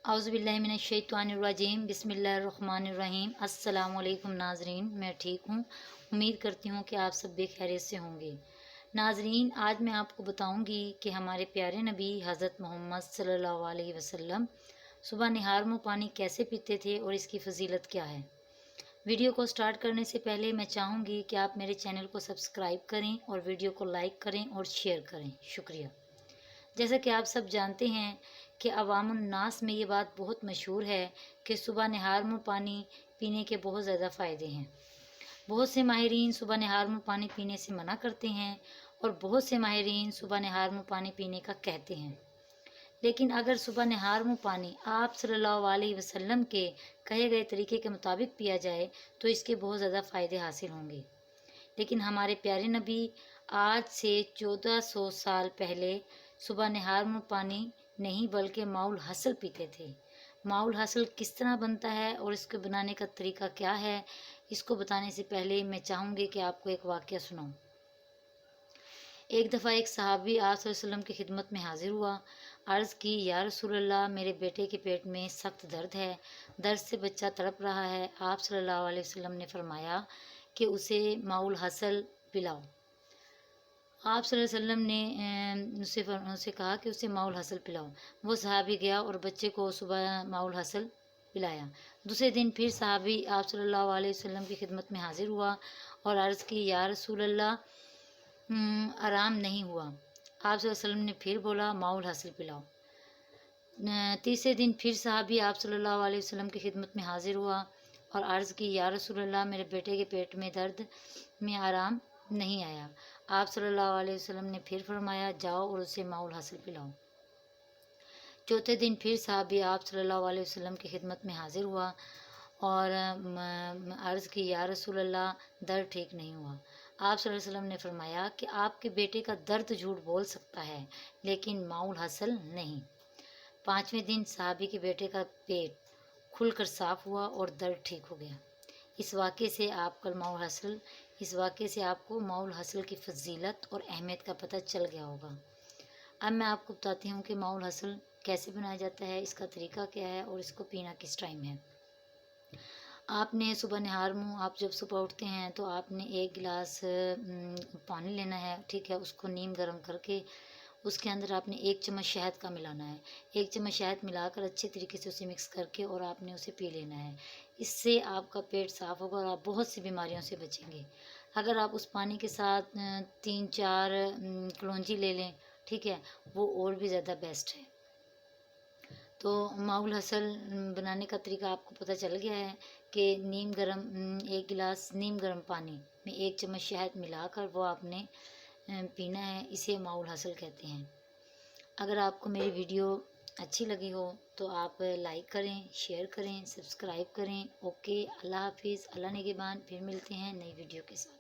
औज़ुबिल्लाहिमिनश्शैतानिर्रजीम बिस्मिल्लाहिर्रहमानिर्रहीम। अस्सलामुअलैकुम नाज़रीन, मैं ठीक हूँ। उम्मीद करती हूँ कि आप सब बेखैरियत से होंगे। नाज़रीन, आज मैं आपको बताऊँगी कि हमारे प्यारे नबी हज़रत मोहम्मद सल्लल्लाहु अलैहि वसल्लम सुबह निहार मुँह पानी कैसे पीते थे और इसकी फ़जीलत क्या है। वीडियो को स्टार्ट करने से पहले मैं चाहूँगी कि आप मेरे चैनल को सब्सक्राइब करें और वीडियो को लाइक करें और शेयर करें। शुक्रिया। जैसा कि आप सब जानते हैं कि अवामुन नास में ये बात बहुत मशहूर है कि सुबह निहार मुँह पानी पीने के बहुत ज़्यादा फ़ायदे हैं। बहुत से माहिरीन सुबह निहार मुँह पानी पीने से मना करते हैं और बहुत से माहिरीन सुबह निहार मुँह पानी पीने का कहते हैं। लेकिन अगर सुबह निहार मुँह पानी आप सल्लल्लाहु अलैहि वसल्लम के कहे गए तरीके के मुताबिक पिया जाए तो इसके बहुत ज़्यादा फ़ायदे हासिल होंगे। लेकिन हमारे प्यारे नबी आज से 1400 साल पहले सुबह निहार मुँह पानी नहीं बल्कि माउल हसल पीते थे। माउल हसल किस तरह बनता है और इसको बनाने का तरीका क्या है, इसको बताने से पहले मैं चाहूँगी कि आपको एक वाक़या सुनाऊँ। एक दफ़ा एक सहाबी आप सल्लल्लाहु अलैहि वसल्लम की खिदमत में हाजिर हुआ। अर्ज़ की, या रसूलल्लाह, मेरे बेटे के पेट में सख्त दर्द है, दर्द से बच्चा तड़प रहा है। आप सल्लल्लाहु अलैहि वसल्लम ने फरमाया कि उसे माउल हसल पिलाओ। आप सल्लल्लाहु अलैहि वसल्लम ने उसे कहा कि उसे माउल हसल पिलाओ। वो सहाबी गया और बच्चे को सुबह माउल हसल पिलाया। दूसरे दिन फिर सहाबी आप सल्लल्लाहु अलैहि वसल्लम की खिदमत में हाजिर हुआ और अर्ज़ की, या रसूलल्लाह, आराम नहीं हुआ। आप सल्लल्लाहु अलैहि वसल्लम ने फिर बोला, माउल हसल पिलाओ। तीसरे दिन फिर सहाबी आप सल्लल्लाहु अलैहि वसल्लम की खिदमत में हाजिर हुआ और अर्ज़ की, या रसूलल्लाह, मेरे बेटे के पेट में दर्द में आराम नहीं आया। आप सल्लल्लाहु अलैहि वसल्लम ने फिर फरमाया, जाओ और उसे माउल हसल पिलाओ। चौथे दिन फिर सहाबी आप सल्लल्लाहु अलैहि वसल्लम की खिदमत में हाजिर हुआ और अर्ज़ की, या रसूलल्लाह, दर्द ठीक नहीं हुआ। आप सल्लल्लाहु अलैहि वसल्लम ने फरमाया कि आपके बेटे का दर्द झूठ बोल सकता है लेकिन माउल हसल नहीं। पाँचवें दिन सहाबी के बेटे का पेट खुलकर साफ़ हुआ और दर्द ठीक हो गया। इस वाक़े से आपको माउल हसल की फ़जीलत और अहमियत का पता चल गया होगा। अब मैं आपको बताती हूँ कि माउल हसल कैसे बनाया जाता है, इसका तरीका क्या है और इसको पीना किस टाइम है। आपने सुबह निहार मुँह आप जब सुबह उठते हैं तो आपने एक गिलास पानी लेना है, ठीक है। उसको नीम गर्म करके उसके अंदर आपने 1 चम्मच शहद का मिलाना है। 1 चम्मच शहद मिलाकर अच्छे तरीके से उसे मिक्स करके और आपने उसे पी लेना है। इससे आपका पेट साफ़ होगा और आप बहुत सी बीमारियों से बचेंगे। अगर आप उस पानी के साथ 3-4 कलौंजी ले लें, ठीक है, वो और भी ज़्यादा बेस्ट है। तो माउल हसल बनाने का तरीका आपको पता चल गया है कि 1 गिलास नीम गर्म पानी में 1 चम्मच शहद मिलाकर वो आपने पीना है। इसे माउल हसल कहते हैं। अगर आपको मेरी वीडियो अच्छी लगी हो तो आप लाइक करें, शेयर करें, सब्सक्राइब करें। ओके, अल्लाह हाफिज़, अल्लाह निगहबान। फिर मिलते हैं नई वीडियो के साथ।